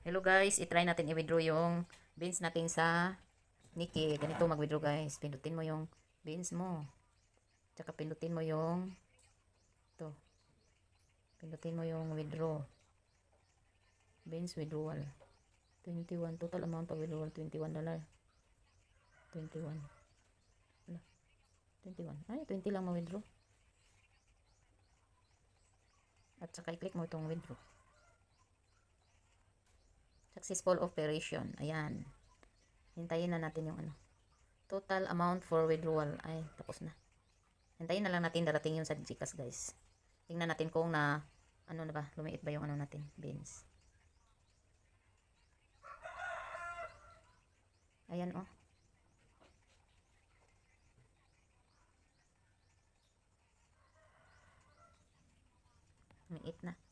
Hello guys, itry natin i-withdraw yung beans natin sa Nikki. Ganito mag-withdraw guys. Pindutin mo yung beans mo. Tsaka pindutin mo yung to. Pindutin mo yung withdraw. Beans withdrawal. 21. Total amount of withdrawal. $21. 21. Wala. 21. Ay, 20 lang ma-withdraw. At saka i-click mo itong withdraw. Successful operation. Ayan. Hintayin na natin yung ano. Total amount for withdrawal. Ay, tapos na. Hintayin na lang natin darating yun sa GCash guys. Tingnan natin kung na ano na ba, lumiit ba yung ano natin, beans. Ayan oh. Lumiit na.